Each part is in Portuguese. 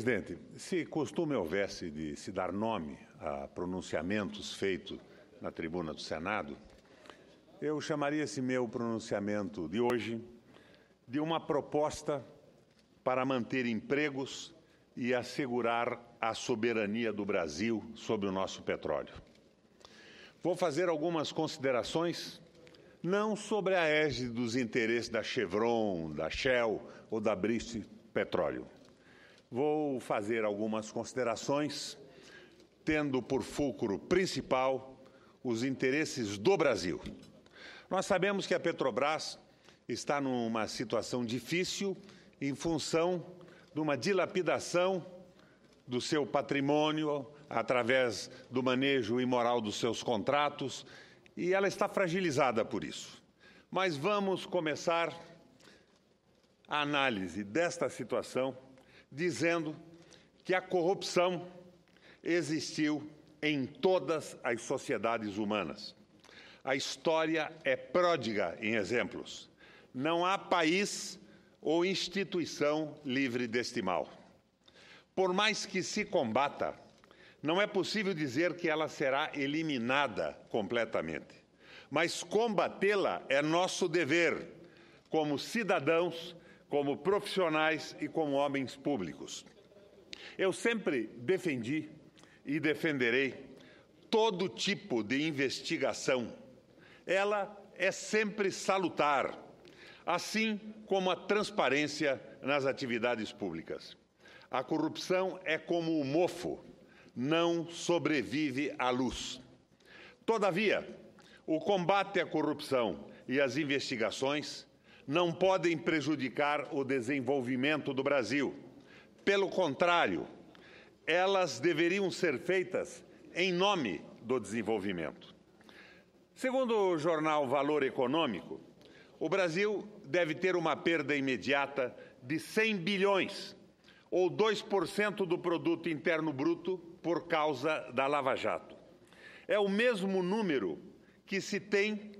Presidente, se costume houvesse de se dar nome a pronunciamentos feitos na tribuna do Senado, eu chamaria esse meu pronunciamento de hoje de uma proposta para manter empregos e assegurar a soberania do Brasil sobre o nosso petróleo. Vou fazer algumas considerações, não sobre a égide dos interesses da Chevron, da Shell ou da British Petroleum. Vou fazer algumas considerações, tendo por fulcro principal os interesses do Brasil. Nós sabemos que a Petrobras está numa situação difícil em função de uma dilapidação do seu patrimônio através do manejo imoral dos seus contratos, e ela está fragilizada por isso. Mas vamos começar a análise desta situação dizendo que a corrupção existiu em todas as sociedades humanas. A história é pródiga em exemplos. Não há país ou instituição livre deste mal. Por mais que se combata, não é possível dizer que ela será eliminada completamente. Mas combatê-la é nosso dever, como cidadãos, como profissionais e como homens públicos. Eu sempre defendi e defenderei todo tipo de investigação. Ela é sempre salutar, assim como a transparência nas atividades públicas. A corrupção é como o mofo, não sobrevive à luz. Todavia, o combate à corrupção e as investigações não podem prejudicar o desenvolvimento do Brasil. Pelo contrário, elas deveriam ser feitas em nome do desenvolvimento. Segundo o jornal Valor Econômico, o Brasil deve ter uma perda imediata de 100 bilhões, ou 2% do produto interno bruto, por causa da Lava Jato. É o mesmo número que se tem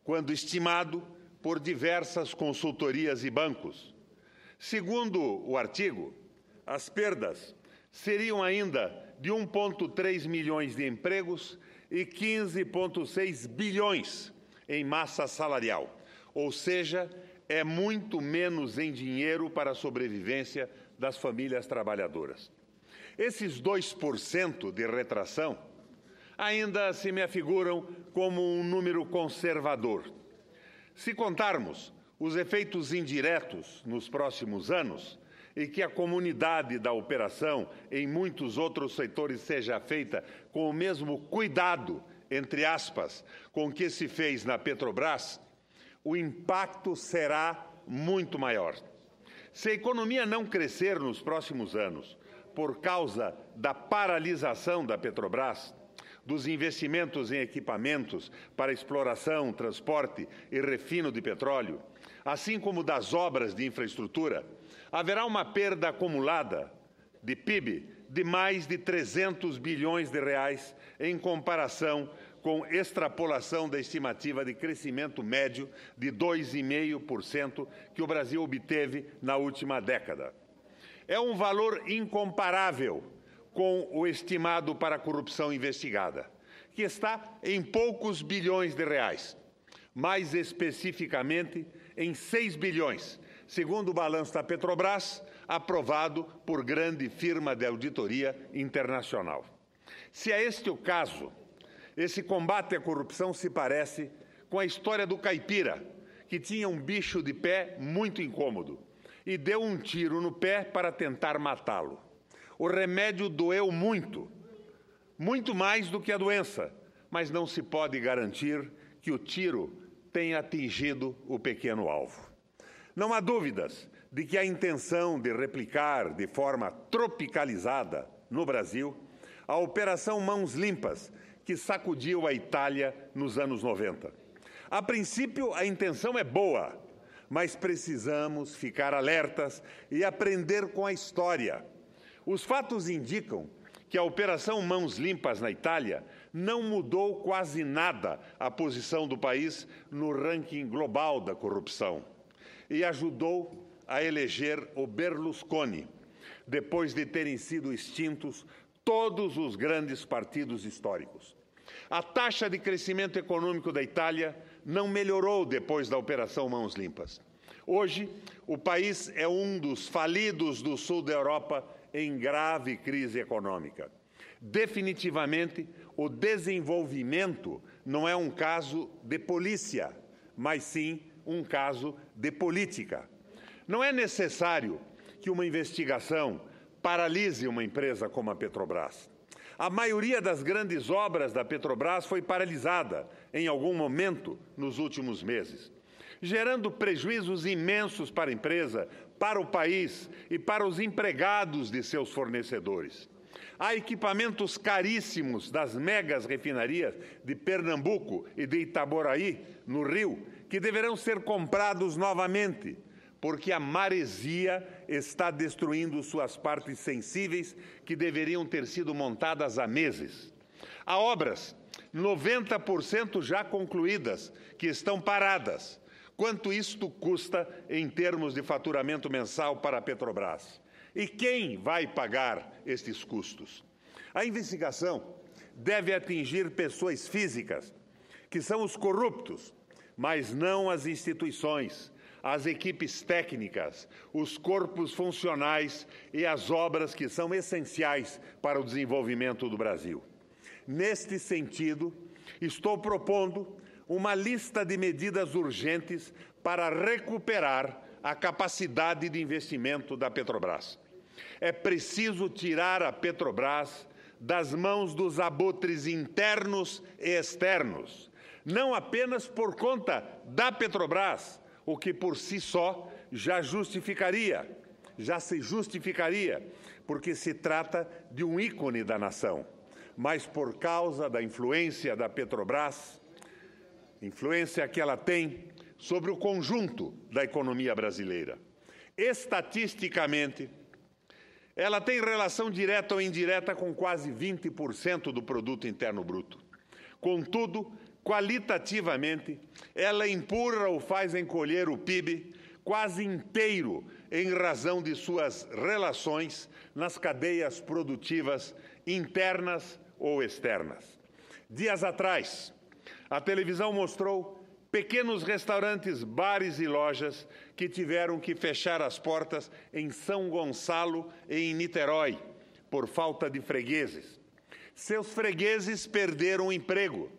quando estimado por diversas consultorias e bancos. Segundo o artigo, as perdas seriam ainda de 1,3 milhões de empregos e 15,6 bilhões em massa salarial, ou seja, é muito menos em dinheiro para a sobrevivência das famílias trabalhadoras. Esses 2% de retração ainda se me afiguram como um número conservador. Se contarmos os efeitos indiretos nos próximos anos e que a comunidade da operação em muitos outros setores seja feita com o mesmo cuidado, entre aspas, com que se fez na Petrobras, o impacto será muito maior. Se a economia não crescer nos próximos anos por causa da paralisação da Petrobras, dos investimentos em equipamentos para exploração, transporte e refino de petróleo, assim como das obras de infraestrutura, haverá uma perda acumulada de PIB de mais de 300 bilhões de reais em comparação com extrapolação da estimativa de crescimento médio de 2,5% que o Brasil obteve na última década. É um valor incomparável com o estimado para a corrupção investigada, que está em poucos bilhões de reais, mais especificamente em 6 bilhões, segundo o balanço da Petrobras, aprovado por grande firma de auditoria internacional. Se é este o caso, esse combate à corrupção se parece com a história do caipira, que tinha um bicho de pé muito incômodo e deu um tiro no pé para tentar matá-lo. O remédio doeu muito, muito mais do que a doença, mas não se pode garantir que o tiro tenha atingido o pequeno alvo. Não há dúvidas de que a intenção de replicar de forma tropicalizada no Brasil a Operação Mãos Limpas, que sacudiu a Itália nos anos 90. A princípio, a intenção é boa, mas precisamos ficar alertas e aprender com a história. Os fatos indicam que a Operação Mãos Limpas na Itália não mudou quase nada a posição do país no ranking global da corrupção e ajudou a eleger o Berlusconi, depois de terem sido extintos todos os grandes partidos históricos. A taxa de crescimento econômico da Itália não melhorou depois da Operação Mãos Limpas. Hoje, o país é um dos falidos do sul da Europa em grave crise econômica. Definitivamente, o desenvolvimento não é um caso de polícia, mas sim um caso de política. Não é necessário que uma investigação paralise uma empresa como a Petrobras. A maioria das grandes obras da Petrobras foi paralisada em algum momento nos últimos meses, gerando prejuízos imensos para a empresa, para o país e para os empregados de seus fornecedores. Há equipamentos caríssimos das megas refinarias de Pernambuco e de Itaboraí, no Rio, que deverão ser comprados novamente, porque a maresia está destruindo suas partes sensíveis que deveriam ter sido montadas há meses. Há obras, 90% já concluídas, que estão paradas. Quanto isto custa em termos de faturamento mensal para a Petrobras? E quem vai pagar estes custos? A investigação deve atingir pessoas físicas, que são os corruptos, mas não as instituições, as equipes técnicas, os corpos funcionais e as obras que são essenciais para o desenvolvimento do Brasil. Neste sentido, estou propondo uma lista de medidas urgentes para recuperar a capacidade de investimento da Petrobras. É preciso tirar a Petrobras das mãos dos abutres internos e externos, não apenas por conta da Petrobras, o que por si só já se justificaria, porque se trata de um ícone da nação, mas por causa da influência da Petrobras, influência que ela tem sobre o conjunto da economia brasileira. Estatisticamente, ela tem relação direta ou indireta com quase 20% do produto interno bruto. Contudo, qualitativamente, ela empurra ou faz encolher o PIB quase inteiro em razão de suas relações nas cadeias produtivas internas ou externas. Dias atrás, a televisão mostrou pequenos restaurantes, bares e lojas que tiveram que fechar as portas em São Gonçalo e em Niterói, por falta de fregueses. Seus fregueses perderam o emprego,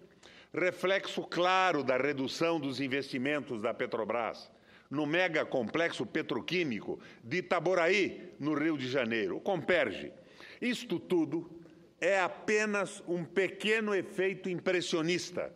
reflexo claro da redução dos investimentos da Petrobras no mega complexo petroquímico de Itaboraí, no Rio de Janeiro, o Comperge. Isto tudo é apenas um pequeno efeito impressionista.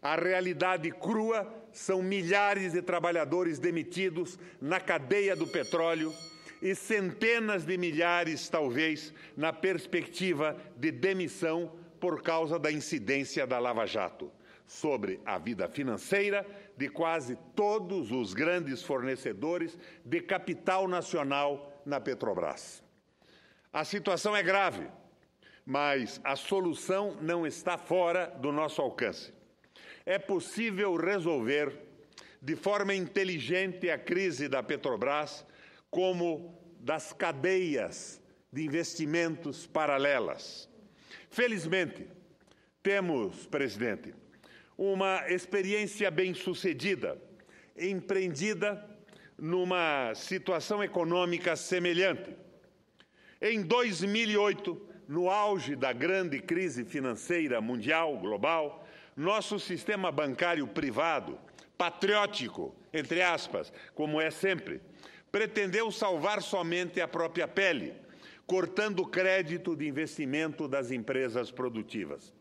A realidade crua são milhares de trabalhadores demitidos na cadeia do petróleo e centenas de milhares, talvez, na perspectiva de demissão por causa da incidência da Lava Jato sobre a vida financeira de quase todos os grandes fornecedores de capital nacional na Petrobras. A situação é grave, mas a solução não está fora do nosso alcance. É possível resolver de forma inteligente a crise da Petrobras, como das cadeias de investimentos paralelas. Felizmente, temos, presidente, uma experiência bem-sucedida, empreendida numa situação econômica semelhante. Em 2008, no auge da grande crise financeira mundial, global, nosso sistema bancário privado, patriótico, entre aspas, como é sempre, pretendeu salvar somente a própria pele, cortando o crédito de investimento das empresas produtivas.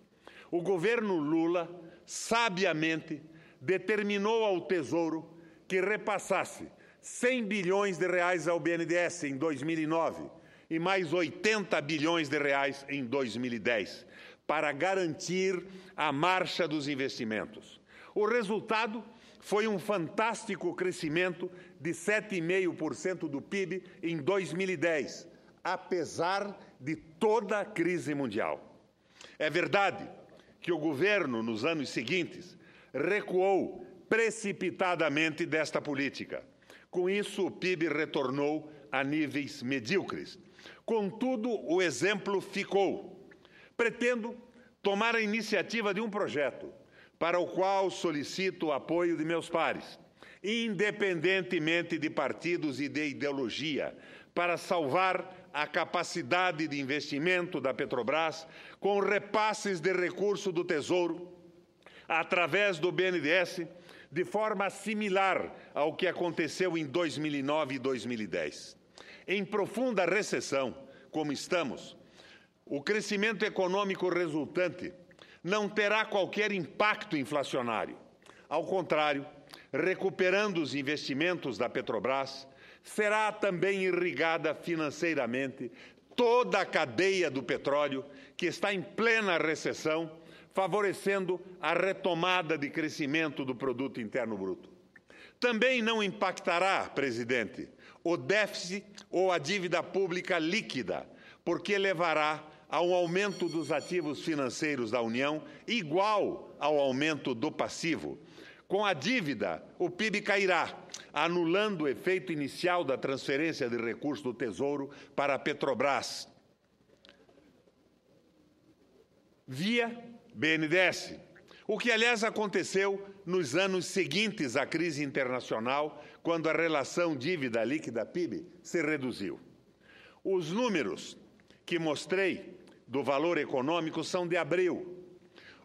O governo Lula, sabiamente, determinou ao Tesouro que repassasse 100 bilhões de reais ao BNDES em 2009 e mais 80 bilhões de reais em 2010, para garantir a marcha dos investimentos. O resultado foi um fantástico crescimento de 7,5% do PIB em 2010, apesar de toda a crise mundial. É verdade que o governo, nos anos seguintes, recuou precipitadamente desta política. Com isso, o PIB retornou a níveis medíocres. Contudo, o exemplo ficou. Pretendo tomar a iniciativa de um projeto para o qual solicito o apoio de meus pares, independentemente de partidos e de ideologia, para salvar a capacidade de investimento da Petrobras com repasses de recurso do Tesouro através do BNDES, de forma similar ao que aconteceu em 2009 e 2010. Em profunda recessão, como estamos, o crescimento econômico resultante não terá qualquer impacto inflacionário. Ao contrário, recuperando os investimentos da Petrobras, será também irrigada financeiramente toda a cadeia do petróleo, que está em plena recessão, favorecendo a retomada de crescimento do Produto Interno Bruto. Também não impactará, presidente, o déficit ou a dívida pública líquida, porque levará a um aumento dos ativos financeiros da União igual ao aumento do passivo. Com a dívida, o PIB cairá, anulando o efeito inicial da transferência de recursos do Tesouro para a Petrobras via BNDES, o que, aliás, aconteceu nos anos seguintes à crise internacional, quando a relação dívida líquida-PIB se reduziu. Os números que mostrei do valor econômico são de abril.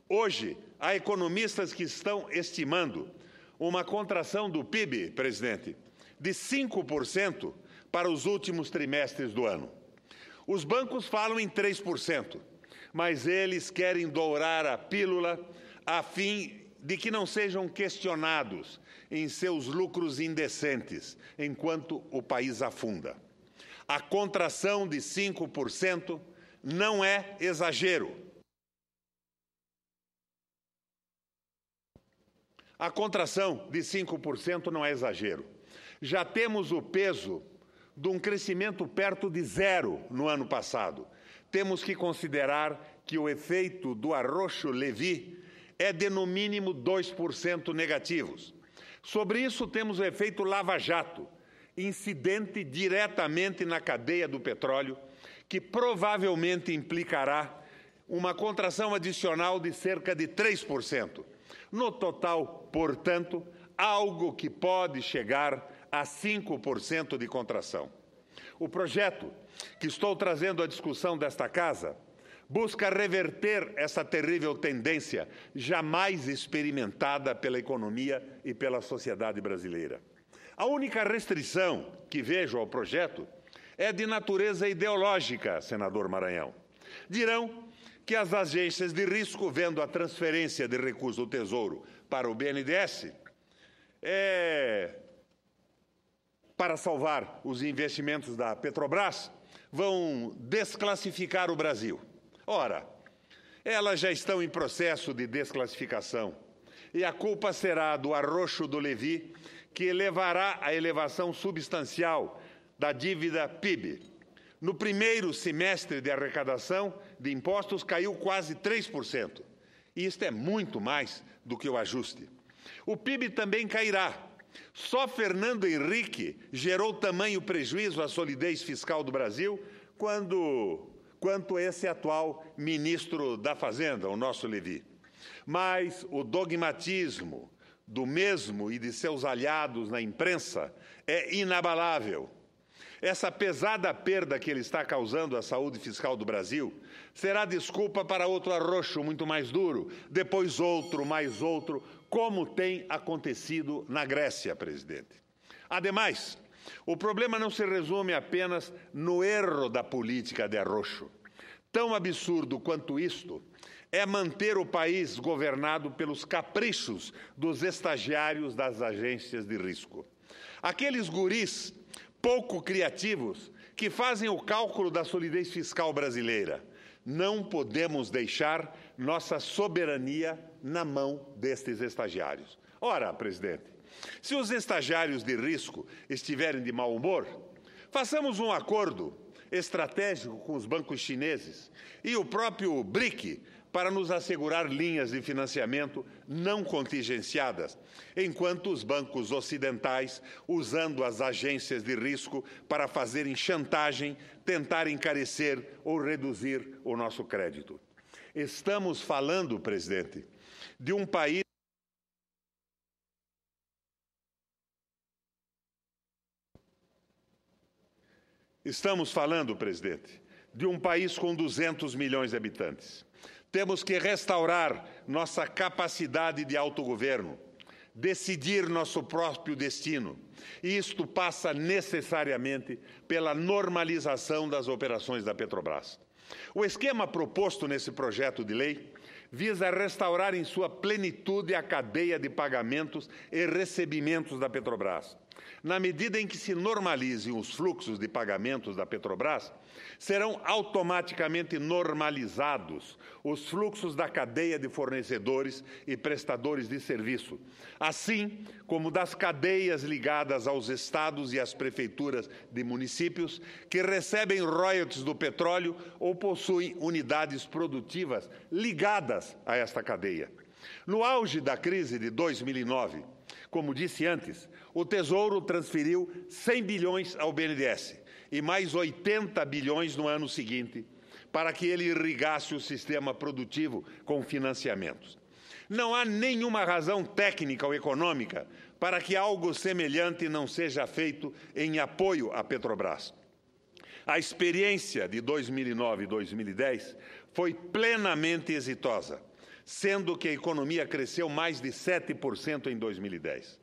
Hoje, há economistas que estão estimando uma contração do PIB, presidente, de 5% para os últimos trimestres do ano. Os bancos falam em 3%, mas eles querem dourar a pílula a fim de que não sejam questionados em seus lucros indecentes, enquanto o país afunda. A contração de 5% não é exagero. A contração de 5% não é exagero. Já temos o peso de um crescimento perto de zero no ano passado. Temos que considerar que o efeito do arroxo-Levy é de, no mínimo, 2% negativos. Sobre isso, temos o efeito lava-jato, incidente diretamente na cadeia do petróleo, que provavelmente implicará uma contração adicional de cerca de 3%. No total, portanto, algo que pode chegar a 5% de contração. O projeto que estou trazendo à discussão desta Casa busca reverter essa terrível tendência jamais experimentada pela economia e pela sociedade brasileira. A única restrição que vejo ao projeto é de natureza ideológica, senador Maranhão. Dirão que as agências de risco, vendo a transferência de recursos do Tesouro para o BNDES, para salvar os investimentos da Petrobras, vão desclassificar o Brasil. Ora, elas já estão em processo de desclassificação e a culpa será do arroxo do Levy, que levará à elevação substancial da dívida PIB. No primeiro semestre de arrecadação de impostos caiu quase 3%. E isto é muito mais do que o ajuste. O PIB também cairá. Só Fernando Henrique gerou tamanho prejuízo à solidez fiscal do Brasil quanto esse atual ministro da Fazenda, o nosso Levy. Mas o dogmatismo do mesmo e de seus aliados na imprensa é inabalável. Essa pesada perda que ele está causando à saúde fiscal do Brasil será desculpa para outro arroxo muito mais duro, depois outro, mais outro, como tem acontecido na Grécia, presidente. Ademais, o problema não se resume apenas no erro da política de arroxo. Tão absurdo quanto isto é manter o país governado pelos caprichos dos estagiários das agências de risco. Aqueles guris pouco criativos que fazem o cálculo da solidez fiscal brasileira. Não podemos deixar nossa soberania na mão destes estagiários. Ora, presidente, se os estagiários de risco estiverem de mau humor, façamos um acordo estratégico com os bancos chineses e o próprio BRIC para nos assegurar linhas de financiamento não contingenciadas, enquanto os bancos ocidentais, usando as agências de risco para fazerem chantagem, tentar encarecer ou reduzir o nosso crédito. Estamos falando, presidente, de um país com 200 milhões de habitantes. Temos que restaurar nossa capacidade de autogoverno, decidir nosso próprio destino. E isto passa necessariamente pela normalização das operações da Petrobras. O esquema proposto nesse projeto de lei visa restaurar em sua plenitude a cadeia de pagamentos e recebimentos da Petrobras. Na medida em que se normalizem os fluxos de pagamentos da Petrobras, serão automaticamente normalizados os fluxos da cadeia de fornecedores e prestadores de serviço, assim como das cadeias ligadas aos estados e às prefeituras de municípios que recebem royalties do petróleo ou possuem unidades produtivas ligadas a esta cadeia. No auge da crise de 2009, como disse antes, o Tesouro transferiu 100 bilhões ao BNDES e mais 80 bilhões no ano seguinte, para que ele irrigasse o sistema produtivo com financiamentos. Não há nenhuma razão técnica ou econômica para que algo semelhante não seja feito em apoio à Petrobras. A experiência de 2009 e 2010 foi plenamente exitosa, sendo que a economia cresceu mais de 7% em 2010.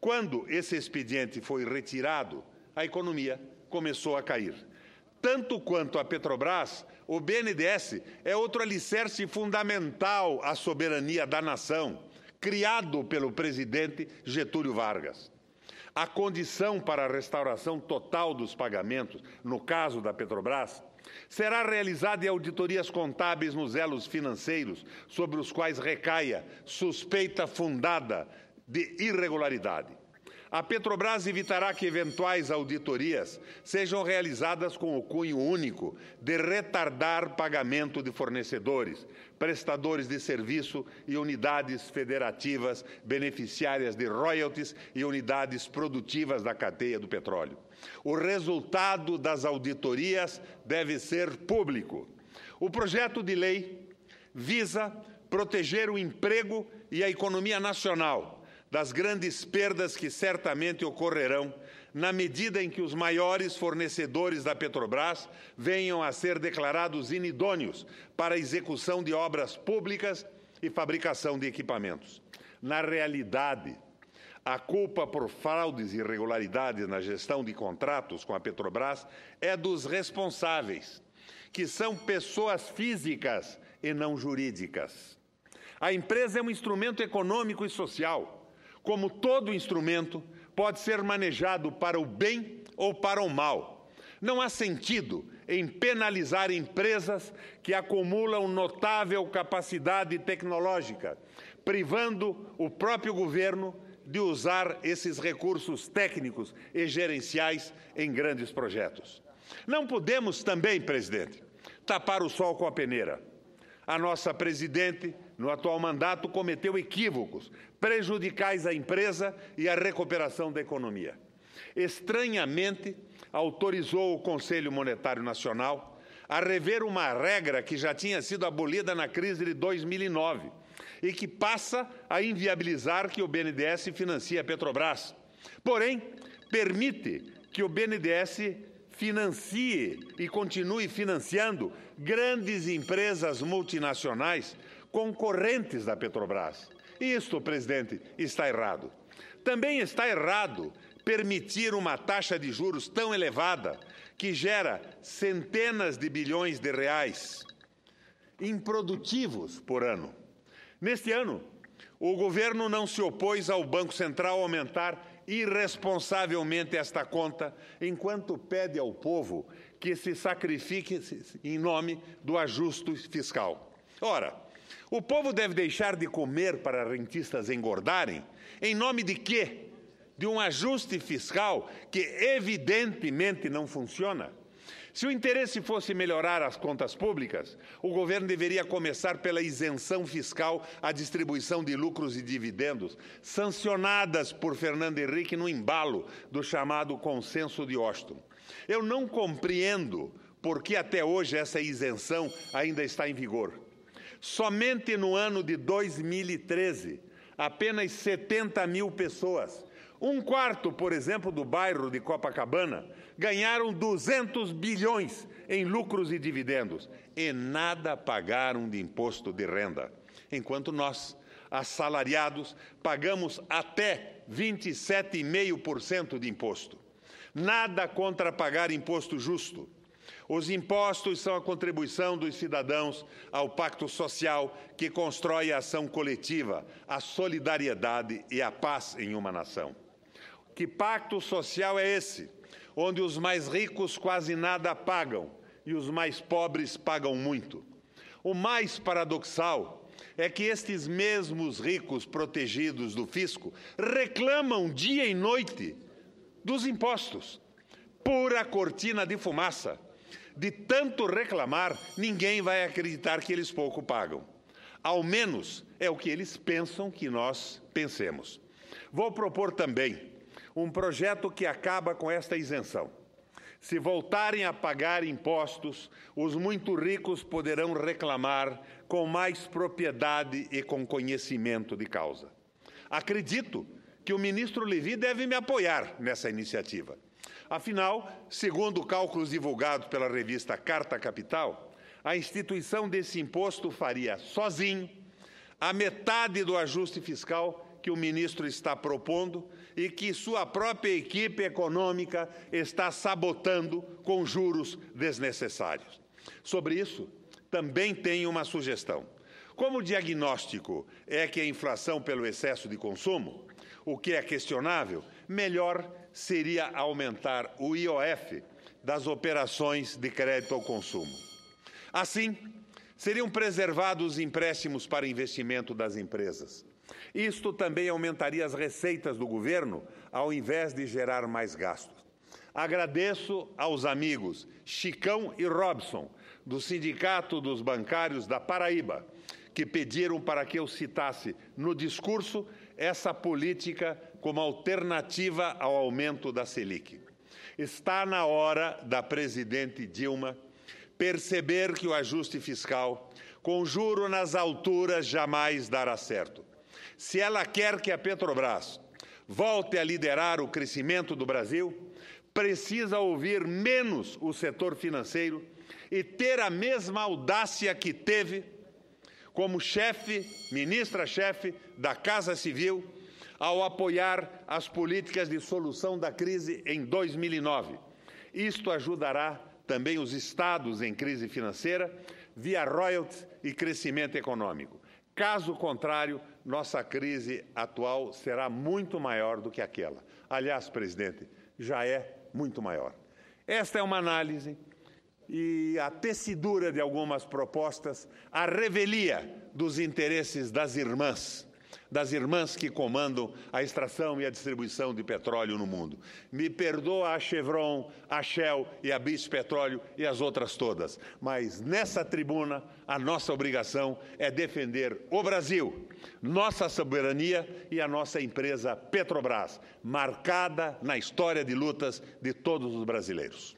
Quando esse expediente foi retirado, a economia começou a cair. Tanto quanto a Petrobras, o BNDES é outro alicerce fundamental à soberania da nação, criado pelo presidente Getúlio Vargas. A condição para a restauração total dos pagamentos, no caso da Petrobras, será realizada em auditorias contábeis nos elos financeiros sobre os quais recaia suspeita fundada de irregularidade. A Petrobras evitará que eventuais auditorias sejam realizadas com o cunho único de retardar pagamento de fornecedores, prestadores de serviço e unidades federativas beneficiárias de royalties e unidades produtivas da cadeia do petróleo. O resultado das auditorias deve ser público. O projeto de lei visa proteger o emprego e a economia nacional das grandes perdas que certamente ocorrerão na medida em que os maiores fornecedores da Petrobras venham a ser declarados inidôneos para a execução de obras públicas e fabricação de equipamentos. Na realidade, a culpa por fraudes e irregularidades na gestão de contratos com a Petrobras é dos responsáveis, que são pessoas físicas e não jurídicas. A empresa é um instrumento econômico e social. Como todo instrumento, pode ser manejado para o bem ou para o mal. Não há sentido em penalizar empresas que acumulam notável capacidade tecnológica, privando o próprio governo de usar esses recursos técnicos e gerenciais em grandes projetos. Não podemos também, presidente, tapar o sol com a peneira. A nossa presidente, no atual mandato, cometeu equívocos prejudiciais à empresa e à recuperação da economia. Estranhamente, autorizou o Conselho Monetário Nacional a rever uma regra que já tinha sido abolida na crise de 2009 e que passa a inviabilizar que o BNDES financie a Petrobras. Porém, permite que o BNDES financie e continue financiando grandes empresas multinacionais concorrentes da Petrobras. Isto, presidente, está errado. Também está errado permitir uma taxa de juros tão elevada que gera centenas de bilhões de reais improdutivos por ano. Neste ano, o governo não se opôs ao Banco Central aumentar irresponsavelmente esta conta, enquanto pede ao povo que se sacrifique em nome do ajuste fiscal. Ora, o povo deve deixar de comer para rentistas engordarem? Em nome de quê? De um ajuste fiscal que evidentemente não funciona? Se o interesse fosse melhorar as contas públicas, o governo deveria começar pela isenção fiscal à distribuição de lucros e dividendos, sancionadas por Fernando Henrique no embalo do chamado Consenso de Washington. Eu não compreendo por que até hoje essa isenção ainda está em vigor. Somente no ano de 2013, apenas 70 mil pessoas, um quarto, por exemplo, do bairro de Copacabana, ganharam 200 bilhões em lucros e dividendos e nada pagaram de imposto de renda, enquanto nós, assalariados, pagamos até 27,5% de imposto. Nada contra pagar imposto justo. Os impostos são a contribuição dos cidadãos ao pacto social que constrói a ação coletiva, a solidariedade e a paz em uma nação. Que pacto social é esse, onde os mais ricos quase nada pagam e os mais pobres pagam muito? O mais paradoxal é que estes mesmos ricos protegidos do fisco reclamam dia e noite dos impostos. Pura cortina de fumaça. De tanto reclamar, ninguém vai acreditar que eles pouco pagam. Ao menos é o que eles pensam que nós pensemos. Vou propor também um projeto que acaba com esta isenção. Se voltarem a pagar impostos, os muito ricos poderão reclamar com mais propriedade e com conhecimento de causa. Acredito que o ministro Lévi deve me apoiar nessa iniciativa. Afinal, segundo cálculos divulgados pela revista Carta Capital, a instituição desse imposto faria sozinho a metade do ajuste fiscal que o ministro está propondo e que sua própria equipe econômica está sabotando com juros desnecessários. Sobre isso, também tenho uma sugestão. Como o diagnóstico é que a inflação pelo excesso de consumo, o que é questionável, melhor seria aumentar o IOF das operações de crédito ao consumo. Assim, seriam preservados os empréstimos para investimento das empresas. Isto também aumentaria as receitas do governo, ao invés de gerar mais gastos. Agradeço aos amigos Chicão e Robson, do Sindicato dos Bancários da Paraíba, que pediram para que eu citasse no discurso essa política como alternativa ao aumento da Selic. Está na hora da presidente Dilma perceber que o ajuste fiscal, com juro nas alturas, jamais dará certo. Se ela quer que a Petrobras volte a liderar o crescimento do Brasil, precisa ouvir menos o setor financeiro e ter a mesma audácia que teve como ministra-chefe da Casa Civil, ao apoiar as políticas de solução da crise em 2009. Isto ajudará também os estados em crise financeira via royalties e crescimento econômico. Caso contrário, nossa crise atual será muito maior do que aquela. Aliás, presidente, já é muito maior. Esta é uma análise e a tecidura de algumas propostas, a revelia dos interesses das irmãs que comandam a extração e a distribuição de petróleo no mundo. Me perdoa a Chevron, a Shell e a British Petróleo e as outras todas, mas nessa tribuna a nossa obrigação é defender o Brasil, nossa soberania e a nossa empresa Petrobras, marcada na história de lutas de todos os brasileiros.